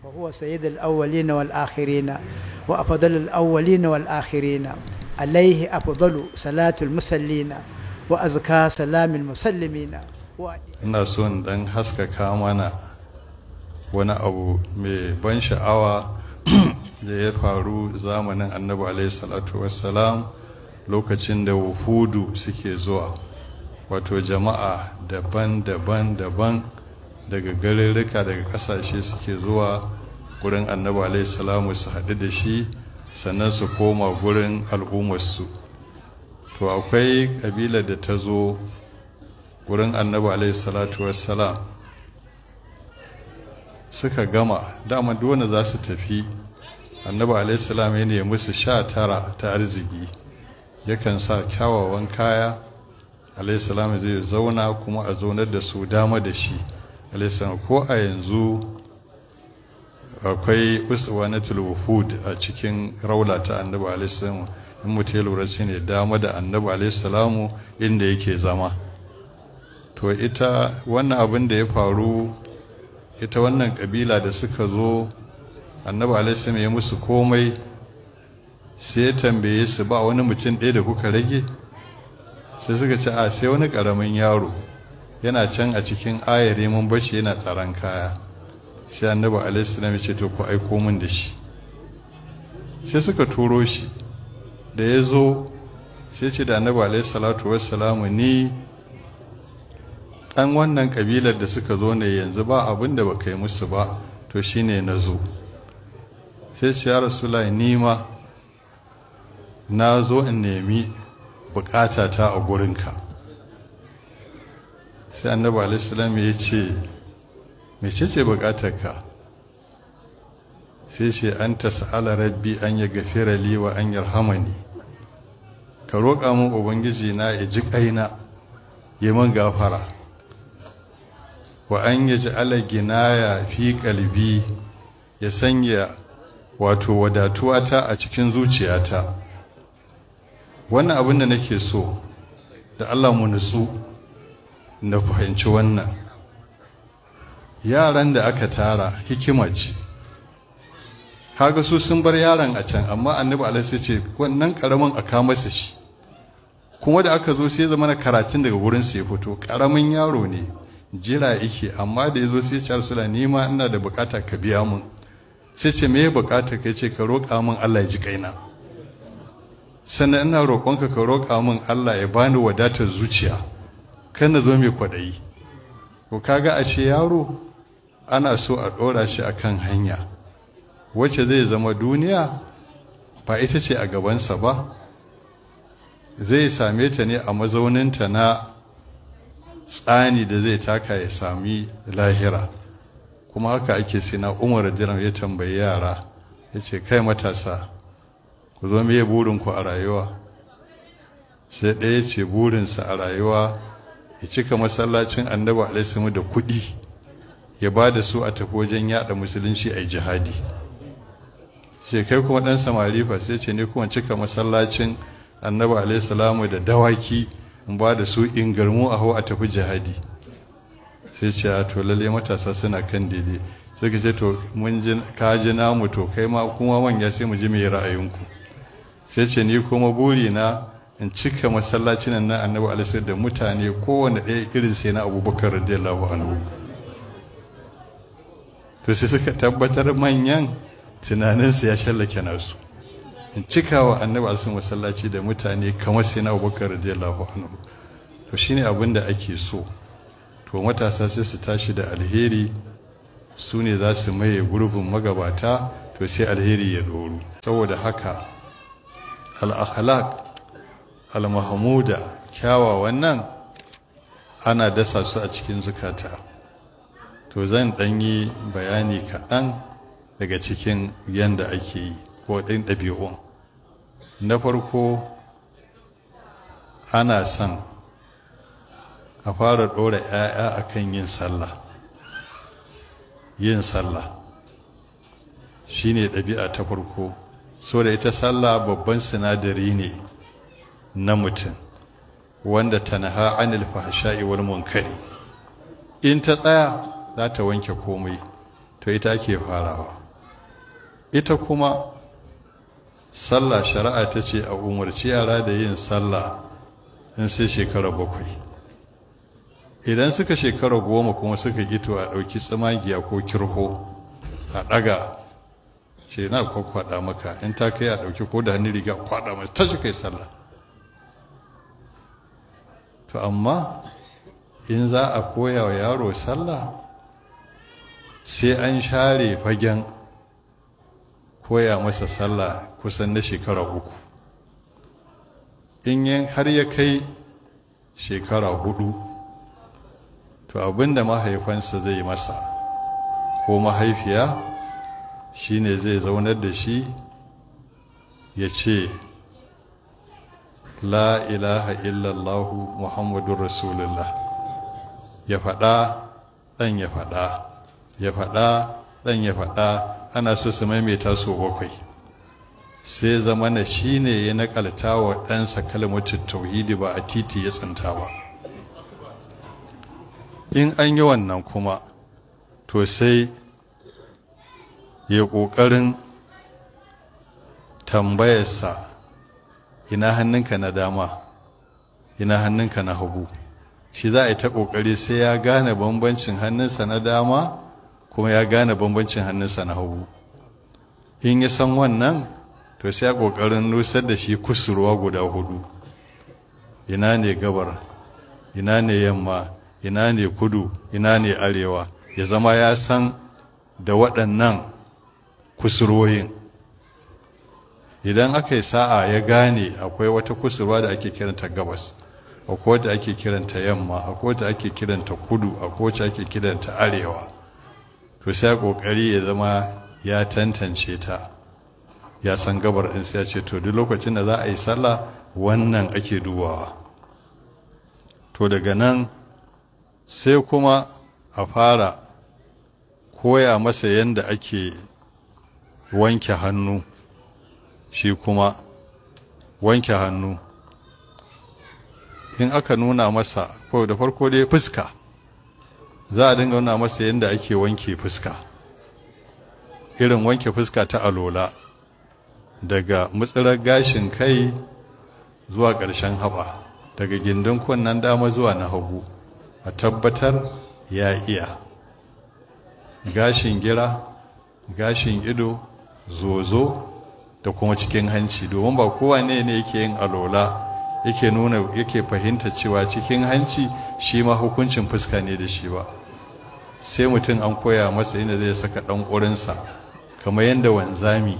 فهو سيد الأولين والآخرين وأفضل الأولين والآخرين عليه أفضل صلاة المسلين وأزكى سلام المسلمين. ina so in dan haskaka mana wani abu mai ban sha'awa da ya faru zamanin annabi alaihi salatu wassalam lokacin da wufudu suke zuwa, wato jama'a daban-daban daga garuruka daga kasashe suke zuwa gurin annabi alaihi salamu su haɗu da shi sannan su koma gurin al'ummarsu. to akwai ƙabilar da ta zo gurin annabi alaihi salatu wassalam suka gama dama dole za su tafi. annabi alaihi salam ya nemi musu 19 ta arziki, yakan sa kyawawan kaya alaihi salam zai zauna kuma a zaunar da su dama da shi alaihi salam. ko a yanzu akwai uswanatul wufud a cikin raula ta annabi alaihi salam, in mutum ya lura shi ne dama da annabi alaihi salamu inda yake zama. to ita wannan abin da ya faru, ita wannan kabila da suka zo annabi alaihi salam ya musu komai, sai ya tambaye su ba wani mutum ɗaya da kuka rage? sai suka ce a sai wani ƙaramin yaro yana can a cikin ayare mun bashi yana tsaron kaya. sai annabi alaihi salam ya ce to ku aiko min da shi. sai suka turo shi, da ya zo sai ce da annabi alaihi salatu wassalamu ni ɗan wannan ƙabilar da suka zo ne yanzu ba abin da baka yi musu ba, to shine na zo. sai ce ya rasulullahi ni ma na zo in nemi bukatata a gurinka. sai annabi alaihi salam ya ce mecece bukatarka? sai ce an tas'ala rabbi an ya gafira li wa an yarhamani, ka roƙa min ubangiji na ya ji kaina ya man gafara, wa an yaj'ala ginaya fi qalbi, ya sanya wato wadatuwata a cikin zuciyata. wannan abin da nake so da Allah mu nutsu na fahimci wannan. yaran da aka tara hikima ce, kaga su sun bar yaron a can, amma annabi alaihi ce wannan karamin a kama masa shi. kuma da aka zo sai zama na karatun daga wurin su ya fito, karamin yaro ne jira yake, amma da yazo sai ya ce rasulullahi ni ma ina da bukata ka biya mun. sai ce me bukata kai? ce ka roƙa min Allah ya ji kaina, sannan ina roƙonka ka roƙa min Allah ya bani wadatar zuciya, kan na zo mai kwaɗayi. to kaga a ce yaro ana so a ɗora shi akan hanya wacce zai zama duniya ba ita ce a gabansa ba, zai same ta ne a mazauninta na tsani da zai taka ya sami lahira. kuma haka ake sai na Umar radiyallahu ya tambayi yara, ya ce kai matasa ku zo meye burinku a rayuwa? sai ɗaya ce burinsa a rayuwa ya cika masallacin annabi alaihi da kuɗi, ya ba da su a tafi wajen yaɗa musulunci a yi jihadi. sai kai kuma ɗan samari fa? sai ce ne kuma cika masallacin annabi alaihi da dawaki in ba da su in garmu a hau a tafi jihadi. sai ce a to lalle matasa suna kan daidai. sai ka ce to mun ji ka ji namu, to kai ma kuma manya sai mu ji me ra'ayinku. sai ce ni kuma buri na in cika masallacin nan annabi alaihi da mutane kowanne ɗaya irin sai na Abubakar radiyallahu anhu. to sai suka tabbatar manyan tunaninsu ya shallake nasu, in cika wa annabi alaihi masallaci da mutane kamar sai na Abubakar radiyallahu anhu. to shine abin da ake so. to matasa sai su tashi da alheri, su ne za su maye gurbin magabata, to sai alheri ya doru. saboda haka al-akhlaq al-mahmuda, kyawawan nan ana dasa su a cikin zukata. to zan dan yi bayani kaɗan daga cikin yanda ake yi ko ɗin ɗabi'un. na farko ana son a fara ɗora 'ya'ya a kan yin sallah. yin sallah shi ne ɗabi'a ta farko, so da ita sallah babban sinadari ne na mutum wanda tanha anil fahsha'i wal munkari. in ta tsaya za ta wanke komai. to ita ake farawa. Ita kuma sallah shari'a ta ce a umarci yara da yin sallah in sai shekara 7. Idan suka shekara 10 kuma suka gito a ɗauki tsamagiya ko kirho a ɗaga ce na kwakwada maka, in ta kai a ɗauki ko da hannun riga kwada masu tashi kai sallah. To amma in za a koya wa yaro sallah sai an share fagen koya masa sallah kusan na shekara 3. In har ya kai shekara 4, to abinda mahaifansa zai masa ko mahaifiya shine zai zaunar da shi ya ce la ilaha illallahu muhammadun rasulullah, ya faɗa ɗan ya faɗa, ya faɗa ɗan ya faɗa, ana so su maimaita so 7. sai zamana shi ne ya nakalta wa ɗansa kalmatin tauhidi ba a titi ya tsinta ba. In an yi wannan kuma to sai ya ƙoƙarin tambayarsa ina hannunka na dama, ina hannunka na hagu. Shi za a yi ta ƙoƙari sai ya gane bambancin hannunsa na dama kuma ya gane bambancin hannunsa na hagu. In ya san wannan to sai ya ƙoƙarin nusar da shi kusurwa guda 4. Ina ne gabar, ina ne yamma, ina ne kudu, ina ne arewa, ya zama ya san da waɗannan kusurwoyin. Idan aka yi sa'a ya gane akwai wata kusurwa da ake kiranta gabas, akwai wata ake kiranta yamma, akwai wata ake kiranta kudu, akwai wata ake kiranta arewa, to sai kokari ya zama ya tantance ta, ya san gabar ɗin, sai ya ce to duk lokacin da za a yi sallah wannan ake dubawa. To daga nan sai kuma a fara koya masa yadda ake wanke hannu. Shi kuma wanke hannu in aka nuna masa, ko da farko dai fuska, za a dinga nuna masa yadda ake wanke fuska, irin wanke fuska ta alola, daga mutsirar gashin kai zuwa ƙarshen haɓa, daga gindin kunnen dama zuwa na hagu, a tabbatar ya iya. Gashin gira, gashin ido, zozo da kuma cikin hanci, domin ba kowane ne yake yin alola yake fahimta cewa cikin hanci shi ma hukuncin fuska ne da shi ba. Sai mutum an koya masa inda zai saka ɗan ƙurinsa, kamar yadda wanzami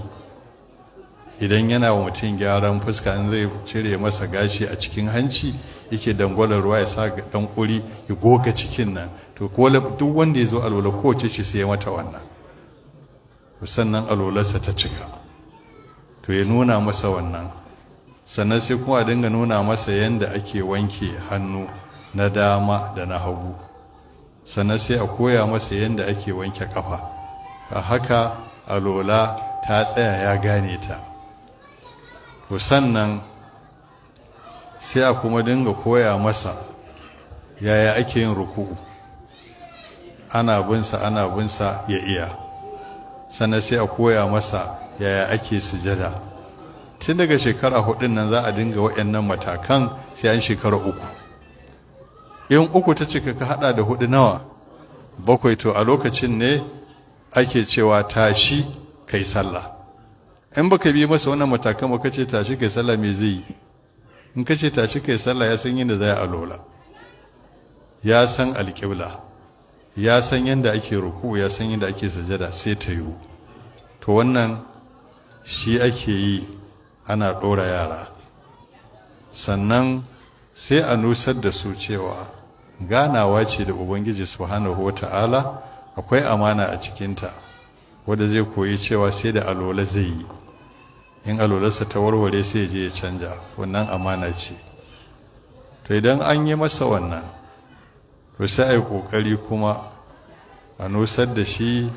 idan yana wa mutum gyaran fuska in zai cire masa gashi a cikin hanci yake dangwalar ruwa ya sa ga ɗan ƙuri ya goga cikin nan, to duk wanda ya zo alola kowace shi sai ya mata wannan, sannan alolarsa ta cika. To ya nuna masa wannan, sannan sai kuma a dinga nuna masa yadda ake wanke hannu na dama da na hagu, sannan sai a koya masa yadda ake wanke kafa. A haka alola ta tsaya ya gane ta. To sannan sai a kuma dinga koya masa yaya ake yin ruku'u, ana binsa ya iya. Sannan sai a koya masa yaya ake sujada. Tun daga shekara 4 nan za a dinga waɗannan matakan sai an shekara 3. In 3 ta cika ka hada da 4 nawa? 7. To a lokacin ne ake cewa tashi kai sallah. In baka bi masa wannan matakan ba kace tashi kai sallah, me zai yi? In kace tashi kai sallah ya san yadda zai alola, ya san alƙibla, ya san yadda ake ruku, ya san yadda ake sujada, sai ta yiwu. To wannan shi ake yi, ana ɗora yara. Sannan sai a nusar da su cewa ganawa ce da Ubangiji subhanahu wata'ala, akwai amana a cikinta, wanda zai koyi cewa sai da alola zai yi. In alolarsa ta warware sai je ya canja, wannan amana ce. To idan an yi masa wannan, to sai a yi ƙoƙari kuma a nusar da shi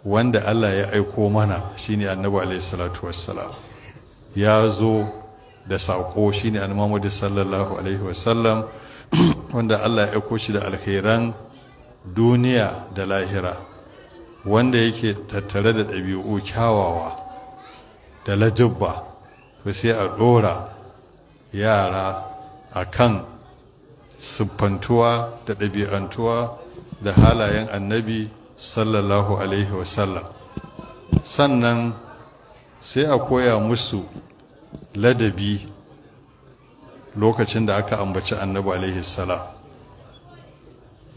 wanda Allah ya aiko mana, shine Annabi alaihissalatu wassalam. Ya zo da saƙo, shine Annabi Muhammad sallallahu alaihi wasallam, wanda Allah ya aiko shi da alkhairan duniya da lahira. wanda yake tattare da ɗabi'u kyawawa da ladubba, to sai a ɗora yara a kan siffantuwa da ɗabi'antuwa da halayen annabi sallallahu alaihi wasallam. Sannan sai a koya musu ladabi lokacin da aka ambaci annabi alaihi salam.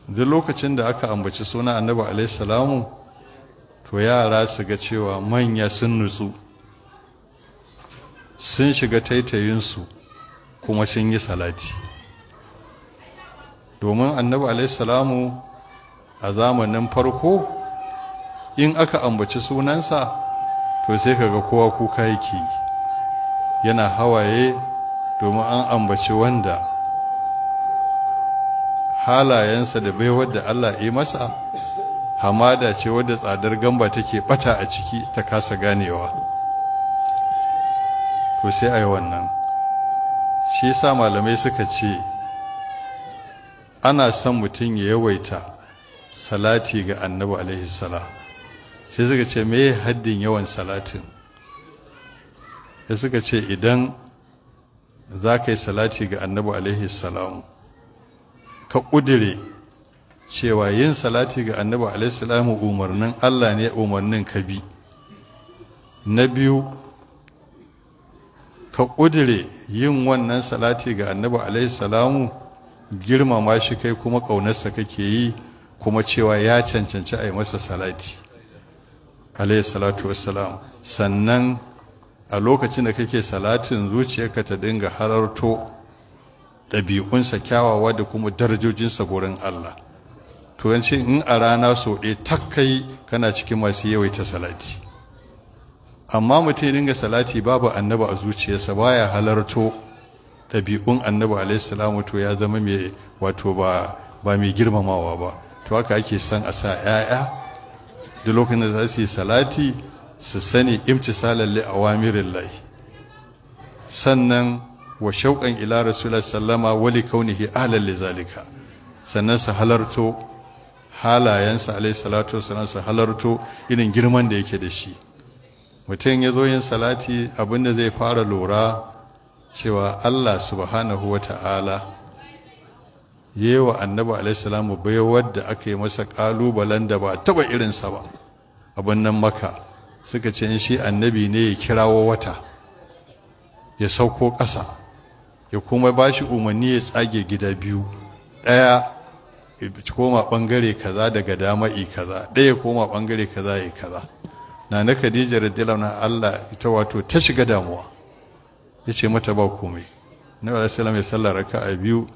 Duk lokacin da aka ambaci suna annabi alaihi salamu, to yara su ga cewa manya sun nutsu, sun shiga taitayinsu, kuma sun yi salati. Domin annabi alaihi salamu a zamanin farko in aka ambaci sunansa, to sai kaga kowa kuka yake, yana hawaye, domin an ambaci wanda halayensa da baiwar da Allah yi masa hamada ce wadda tsadar gamba take bata a ciki ta kasa ganewa. To sai a yi wannan. Shi yasa malamai suka ce ana son mutum ya yawaita salati ga annabi alaihi salam. Sai suka ce me haddin yawan salatin? Sai suka ce idan za ka yi salati ga annabi alaihi salam, ka ƙudire cewa yin salati ga annabi alaihi salam umarnin Allah ne, umarnin ka bi. Na biyu, ka ƙudire yin wannan salati ga annabi alaihi salamu girmama shi kai, kuma ƙaunarsa kake yi, kuma cewa ya cancanci a yi masa salati alaihi salatu wassalam. Sannan a lokacin da kake salatin zuciyarka ta dinga halarto ɗabi'unsa kyawawa da kuma darajojinsa gurin Allah. To yance in a rana so ɗaya takkai kana cikin masu yawaita salati. Amma mutum dinga salati babu annabi a zuciyarsa, baya halarto ɗabi'un annabi alaihi salamu, to ya zama mai wato ba mai girmamawa ba. To haka ake son a sa 'ya'ya da lokacin da za su yi salati su sani imtisalan li awamirillahi, sannan wa shauqan ila rasulullah sallama wa li kaunihi ahlan li zalika, sannan su halarto halayensa alaihi salatu wasallam, su halarto irin girman da yake da shi. Mutum ya zo yin salati, abinda zai fara lura cewa Allah subhanahu wa ta'ala yi wa annabi alaihi salamu baiwar da aka yi masa ƙalubalen da ba taɓa irinsa ba. Abin nan Maka suka ce shi annabi ne ya kirawo wata ya sauko ƙasa, ya kuma ba shi umarni ya tsage gida biyu, ɗaya ya koma ɓangare kaza daga dama'i kaza, ɗaya ya koma ɓangare kaza ya kaza. Na Khadija radiyallahu anha, Allah ita wato ta shiga damuwa, ya ce mata ba komai. Nabi alaihi salam ya sallar raka'a biyu,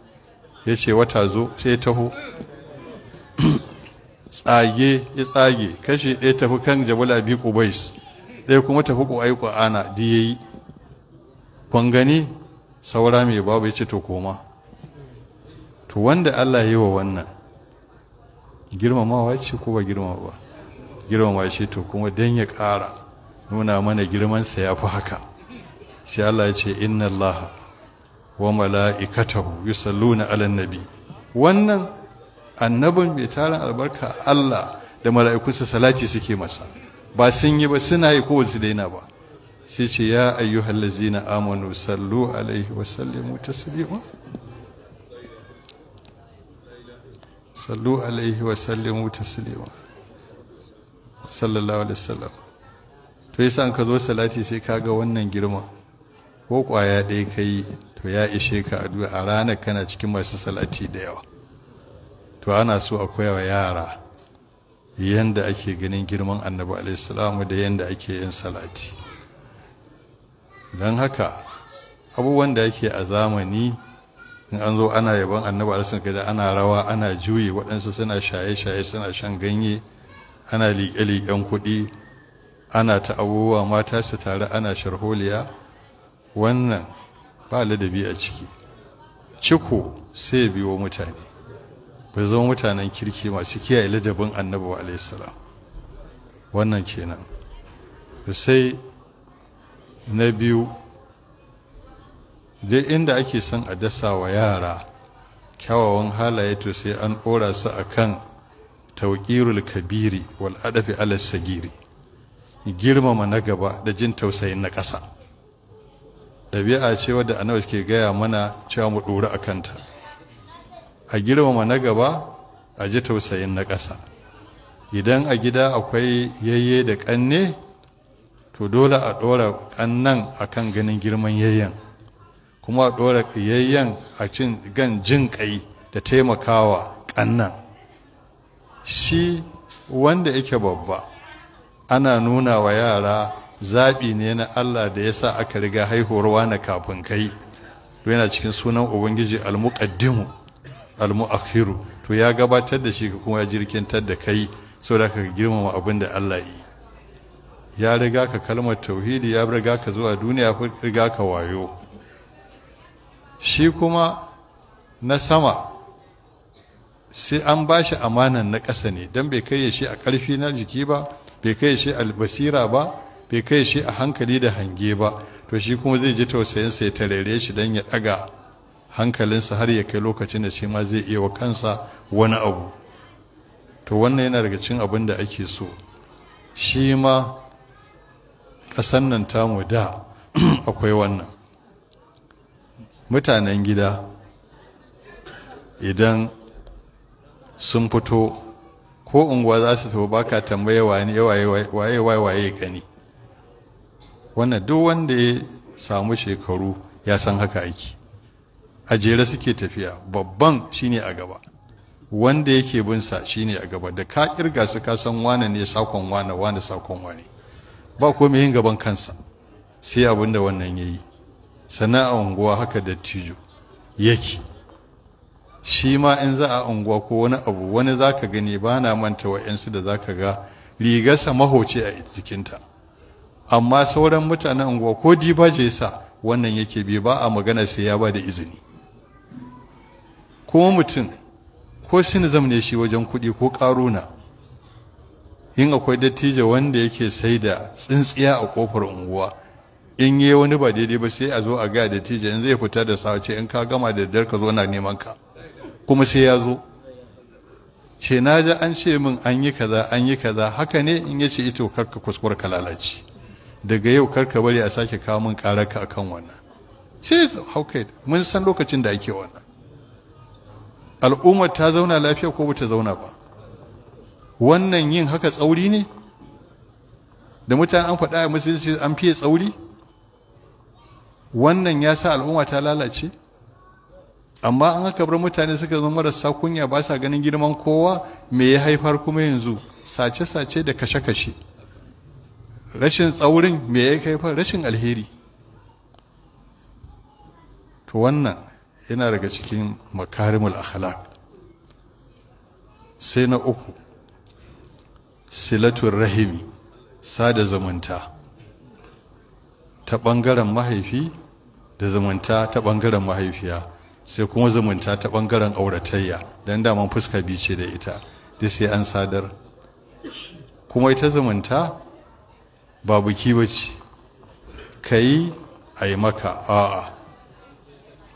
ya ce wata zo, sai taho tsage ya tsage, kashi ɗaya tafi kan Jabal Abi Qubais, ɗaya kuma tafi Qu'ai Qur'ana da yayi. Kun gani saura mai babu, ya ce to koma. To wanda Allah ya yi wa wannan girmamawa ce ko ba girmama ba? Girmama shi. To kuma dan ya ƙara nuna mana girmansa ya fi haka, sai Allah ya ce inna Allaha wa mala'ikatahu yusalluna 'alan nabi. Wannan annabin mai tarin albarka, Allah da mala'ikunsa salati suke masa, ba sun yi ba, suna yi ko su daina ba. Sai ce ya ayyuhallazina amanu sallu alaihi wa sallimu taslima, sallu alaihi wa sallimu taslima, sallallahu alaihi wasallam. To yasa an ka zo salati sai kaga wannan girma, ko kwaya ɗaya kai to ya ishe ka addu'a a ranar kana cikin masu salati da yawa. To ana so a koya wa yara yanda ake ganin girman annabi alaihi salamu da yanda ake yin salati. Don haka abubuwan da yake a zamani, in an zo ana yaban annabi alaihi salamu kaza ana rawa, ana juyi, waɗansu suna shaye-shaye, suna shan ganye, ana liƙe-liƙen kuɗi, ana ta abubuwa, mata su tare ana sharholiya. Wannan ba ladabi a ciki. Ciko sai biyo mutane, ba zama mutanen kirki masu kiyaye ladabin annabi alaihi salam. Wannan kenan. Sai na biyu, dai inda ake son a dasa wa yara kyawawan halaye, to sai an ɗora su a kan tawqirul kabiri wal adafi ala sagiri, girmama na gaba da jin tausayin na ƙasa. Dabi'a ce wadda annabi ke gaya mana cewa mu dora akanta, a girmama na gaba, a ji tausayin na ƙasa. Idan a gida akwai yayye da ƙanne, to dole a ɗora ƙannan akan ganin girman yayyen, kuma a ɗora yayyen a jin ƙai da taimakawa ƙannan. Shi wanda yake babba ana nuna wa yara zaɓi ne na Allah da ya sa aka riga haihuwarwa na kafin kai, to yana cikin sunan Ubangiji al-muqaddimu al-mu'akhiru, to ya gabatar da shi kuma ya jirkintar da kai saboda ka girmama abin da Allah yi. Ya riga ka kalmar tauhidi, ya riga ka zuwa duniya, ya riga ka wayo. Shi kuma na sama sai an ba shi amanan na ƙasa ne, don bai kai shi a ƙarfi na jiki ba, bai kai shi a basira ba, bai kai shi a hankali da hange ba, to shi kuma zai ji tausayinsa ya tarere shi don ya ɗaga hankalinsa har ya kai lokacin da shi ma zai iya wa kansa wani abu. To wannan yana daga cikin abin da ake so. Shi ma ƙasan nan tamu da akwai wannan. Mutanen gida idan sun fito ko unguwa za su tafi, baka tambaye waye gani. Wannan duk wanda ya samu shekaru ya san haka ake. A jere suke tafiya, babban shine a gaba, wanda yake bin sa shine a gaba. Da ka kirga su ka san wane ne sakon wane, wane sakon wane. Ba komai yin gaban kansa sai abin da wannan yayi. Sana'a unguwa haka dattijo yake. Shi ma in za a unguwa ko wani abu, wani zaka gani, ba na manta wa'yansu da zaka ga rigarsa mahoce a jikinta, amma sauran mutanen unguwa ko dibaje sa wannan yake bi, ba a magana sai ya ba da izini. Kuma mutum ko sinizam ne shi wajen kuɗi ko ƙaruna, in akwai dattijo wanda yake sai da tsintsiya a ƙofar unguwa, in yi wani ba daidai ba sai a zo a ga dattijo, in zai fita da sace, in ka gama da daddare ka zo na neman ka, kuma sai ya zo. Ce na ji an ce min an yi kaza, an yi kaza, haka ne? In yace ito karka kuskura ka lalace, daga yau karka bari a sake kawo min ƙararka akan wannan. Sai haukai, mun san lokacin da ake wannan. Al'ummar ta zauna lafiya ko bata zauna ba? Wannan yin haka tsauri ne? Da mutane an faɗa a musulunci an fiye tsauri? Wannan ya sa al'umma ta lalace? Amma an haka bar mutane suka zama marasa kunya, ba sa ganin girman kowa, me ya haifar kuma yanzu? Sace-sace da kashe-kashe. Rashin tsaurin me ya haifar? Rashin alheri. To wannan yana daga cikin makarimul akhlaq. Sai na uku, silatul rahimi, sada zumunta ta ɓangaren mahaifi da zumunta ta ɓangaren mahaifiya, sai kuma zumunta ta ɓangaren auratayya, don daman fuska biyu ce da ita, duk sai an sadar. Kuma ita zumunta ba buki ba ce, ka yi a yi maka, a'a,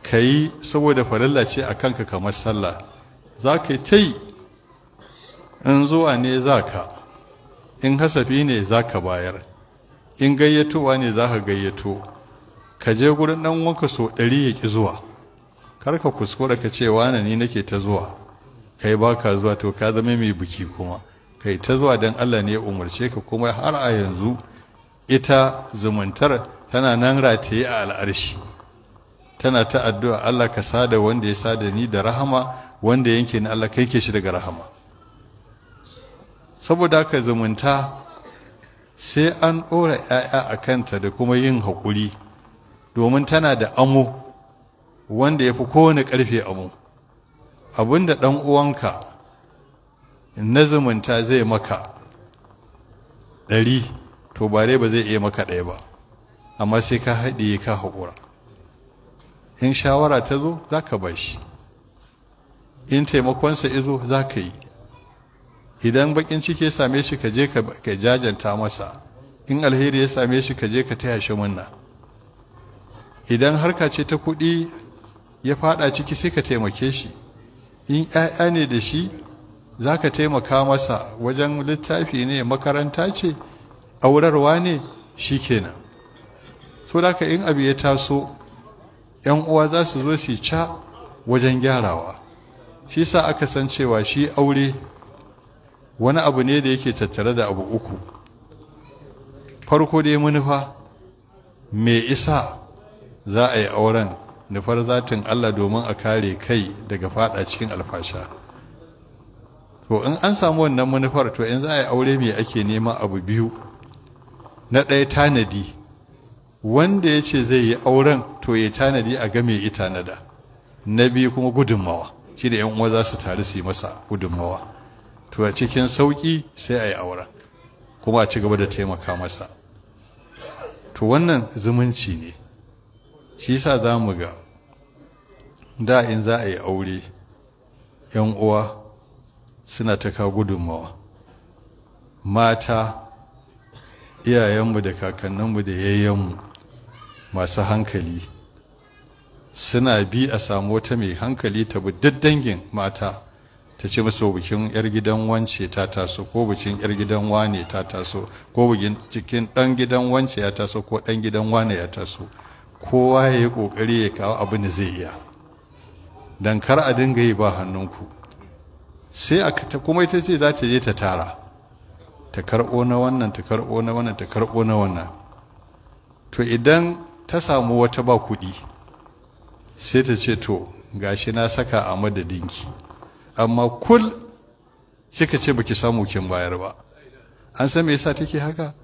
ka yi saboda farilla ce a kanka kamar sallah, za ka yi ta yi. In zuwa ne za ka, in hasafi ne za ka bayar, in gayyatowa ne za ka gayyato. Ka je gurin ɗan wanka so 100 ya ƙi zuwa, kar ka kuskura ka ce wane ni nake ta zuwa, kai ba ka zuwa, to ka zama mai biki kuma. Kai ta zuwa don Allah ne ya umarce ka, kuma har a yanzu ita zumuntar tana nan rataye a al'arshi, tana ta addu'a, Allah ka sada wanda ya sada ni da rahama, wanda yanke ni Allah kai ke shi daga rahama. Saboda haka zumunta sai an ɗora 'ya'ya a kanta da kuma yin haƙuri, domin tana da amo wanda ya fi kowane ƙarfe amo. Abinda ɗan uwanka na zumunta zai maka 100, to bare ba zai iya maka 1 ba, amma sai ka haɗiye ka haƙura. In shawara ta zo za ka ba shi, in taimakonsa izo za ka yi. Idan bakin ciki ya same shi ka je ka jajanta masa, in alheri ya same shi ka je ka taya shi munna. Idan harka ce ta kuɗi ya fada ciki sai ka taimake shi. In 'ya'ya ne da shi za ka taimaka masa wajen littafi ne, makaranta ce, aurarwa ne, shi kenan. So da in abu ya taso, ‘yan uwa za su zo su ca wajen gyarawa. Shi sa aka san cewa shi aure wani abu ne da yake tattare da abu uku. Farko dai manufa, me isa za a yi auren, nufar zatin Allah domin a kare kai daga fada cikin alfasha. To in an samu wannan manufar, to in za a yi aure me ake nema? Abu biyu. Na ɗaya tanadi, wanda ya ce zai yi auren to ya tanadi a game ya tanada. Na biyu kuma gudunmawa, shi da 'yan uwa za su taru su yi masa gudunmawa. To a cikin sauƙi sai a yi auren kuma a ci gaba da taimaka masa. To wannan zumunci ne. Shi yasa za mu ga da in za a yi aure, 'yan uwa suna ta kawo gudunmawa. Mata, iyayenmu da kakanninmu da yayyenmu masu hankali suna bi a samu wata mai hankali ta bi dangin mata ta ce musu bikin 'yar gidan wance ta taso, ko bikin 'yar gidan wane ta taso, ko bikin cikin ɗan gidan wance ya taso, ko ɗan gidan wane ya taso. Kowa ya yi ƙoƙari ya kawo abin da zai iya, don kar a dinga yi ba hannunku. Sai kuma ita ce za ta je ta tara, ta karɓo na wannan, ta karɓo na wannan, ta karɓo na wannan. To idan ta samu wata ba kuɗi, sai ta ce to gashi na saka a madadinki, amma kul kika ce baki samu kin bayar ba. An san me yasa take haka?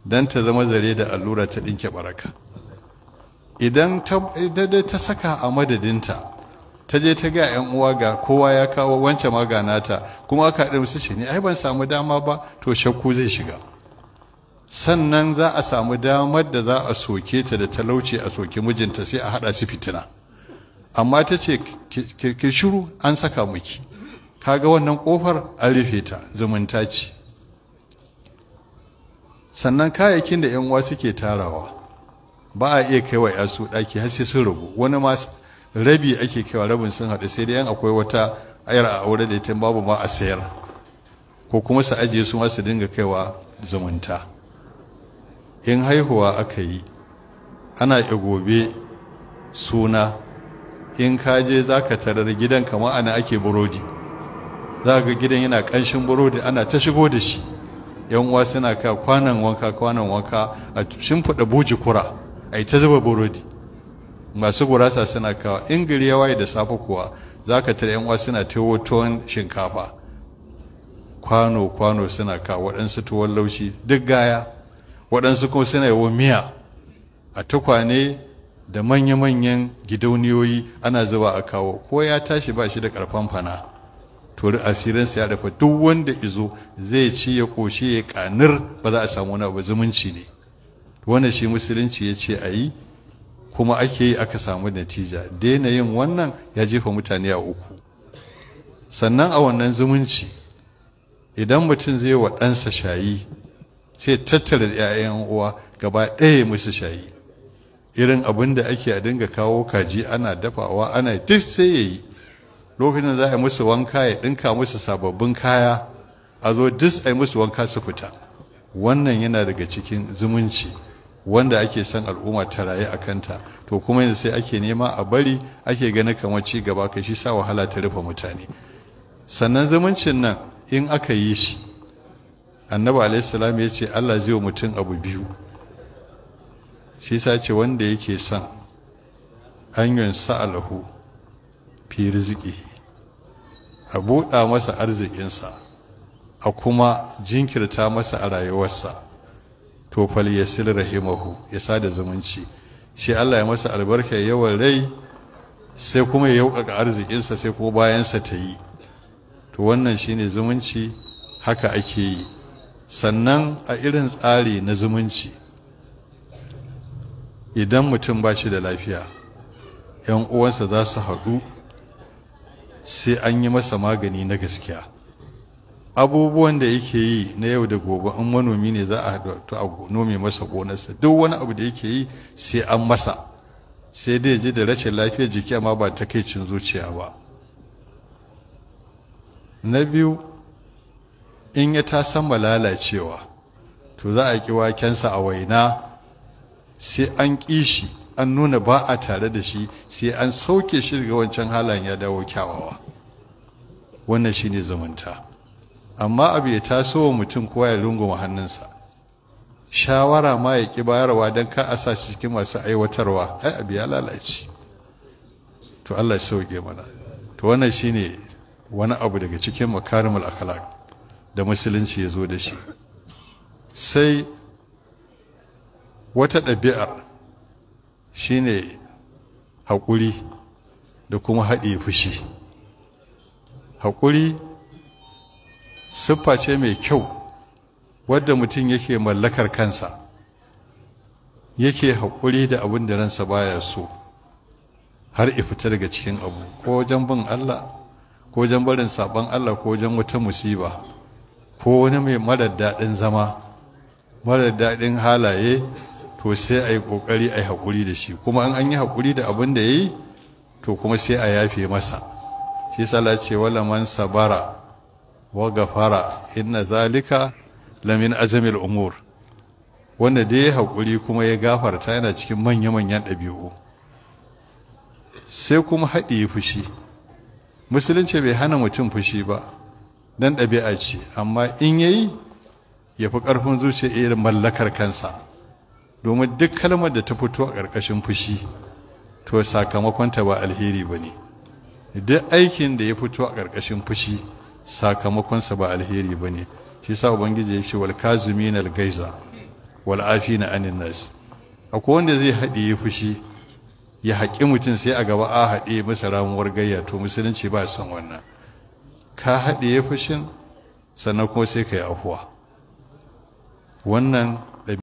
Dan ta zama zare da allura ta dinke baraka. Idan ta saka a madadinta, ta je ta ga 'yan uwa ga kowa ya kawo wance ma ga nata, kuma aka haɗa musu shi ne ai ban samu dama ba, to shakku zai shiga. Sannan za a samu damar da za a soke ta da talauci, a soke mijinta, sai a haɗa su fitina. Amma ta ce ki shiru, an saka miki, kaga wannan kofar an rufe ta, zumunta ce. Sannan kayayyakin da 'yan uwa suke tarawa ba a iya kaiwa yasu ɗaki har sai sun rabu. Wani ma rabi ake kaiwa, rabin sun haɗu, sai dai yan akwai wata ayar a aure da ita babu ma a sayar, ko kuma su ajiye su ma su dinga kaiwa zumunta. In haihuwa aka yi, ana iya gobe suna, in ka je za ka tarar gidan kama ana ake burodi, za ga gidan yana ƙanshin burodi, ana ta shigo da shi. Yan uwa suna ka kwanan wanka a shimfiɗa buji kura, a yi ta zuba burodi. Masu gurasa suna kawo. In gari ya waye da safe kuwa za ka tara yan uwa suna tewo tuwon shinkafa, kwano suna kawo, waɗansu tuwon laushi duk gaya, waɗansu kuma suna yi wa miya a tukwane da manya-manyan gidauniyoyi ana zuba a kawo. Ko ya tashi ba shi da ƙarfan fana, to asirinsa ya dafa, duk wanda izo zai ci ya ƙoshi ya ƙanir, ba za a samu wani abu. Zumunci ne wannan, shi musulunci ya ce a yi, kuma ake yi, aka samu natija. Daina yin wannan ya jefa mutane a uku. Sannan a wannan zumunci, idan mutum zai wa ɗansa shayi, sai tattara da 'ya'yan uwa gaba ɗaya musu shayi. Irin abin da ake a dinga kawo kaji ana dafawa, ana duk sai ya yi. Lokacin za a yi musu wanka, ya ɗinka musu sababbin kaya, a zo duk a yi musu wanka su fita. Wannan yana daga cikin zumunci wanda ake son al'umma ta rayu a kanta. To kuma yanzu sai ake nema a bari, ake ganin kamar ci gaba, kai shi sa wahala ta rufe mutane. Sannan zumuncin nan in aka yi shi, annabi alaihissalam ya ce Allah zai wa mutum abu biyu. Shi sa ce wanda yake son an yunsa alahu fi rizqihi, a buɗa masa arzikinsa, a kuma jinkirta masa a rayuwarsa, to fal yasil rahimahu, ya sada zumunci. Shi Allah ya masa albarka, yawan rai, sai kuma ya yaukaka arzikinsa, sai kuma bayansa ta yi. To wannan shine zumunci, haka ake yi. Sannan a irin tsari na zumunci, idan mutum ba shi da lafiya, 'yan uwansa za su haɗu, sai an yi masa magani na gaskiya. Abubuwan da yake yi na yau da gobe, in manomi ne za a haɗu a nome masa gonarsa, duk wani abu da yake yi sai an masa, sai dai ji da rashin lafiyar jiki amma ba takaicin zuciya ba. Na biyu, in ya tasan lalacewa to za a ƙi wakensa a waina sai an ƙi shi an nuna ba a tare da shi sai an sauke shi daga wancan halayen ya dawo kyawawa. Wannan shine zumunta. Amma abu ya taso wa mutum kowa ya runguma hannunsa, shawara ma ya ƙi bayarwa don ka a sa shi cikin masu aiwatarwa, ai abu ya lalace. To Allah ya sauke mana. To wannan shine wani abu daga cikin makarimul akhlaq da musulunci ya zo da shi. Sai wata ɗabi'ar shine haƙuri da kuma haɗe fushi. Haƙuri siffa ce mai kyau wadda mutum yake mallakar kansa, yake haƙuri da abin da ransa baya so har fita daga cikin abu, ko wajen bin Allah, ko wajen barin saɓon Allah, ko wajen wata musiba, ko wani mai marar daɗin zama, marar daɗin halaye, to sai a yi ƙoƙari a yi haƙuri da shi. Kuma an yi haƙuri da abin da ya yi, to kuma sai a yafe masa. Shi sala ce wala man sabara wa gafara inna zalika lamin azamil umur. Wanda dai ya haƙuri kuma ya gafarta yana cikin manya-manyan ɗabi'u. Sai kuma haɗiye fushi. Musulunci bai hana mutum fushi ba, dan ɗabi'a ce, amma in yayi ya fi ƙarfin zuciya irin mallakar kansa. Domin duk kalmar da ta fito a ƙarƙashin fushi, to sakamakonta ba alheri ba ne. Duk aikin da ya fito a ƙarƙashin fushi, sakamakonsa ba alheri ba ne. Shi sa Ubangiji ya ce wal kazimin al gaiza wal afina anin nas. Akwai wanda zai haɗiye fushi ya haƙi mutum sai a gaba a haɗe masa ramuwar gayya, to musulunci ba san wannan. Ka haɗiye fushin sannan kuma sai ka yi afuwa. Wannan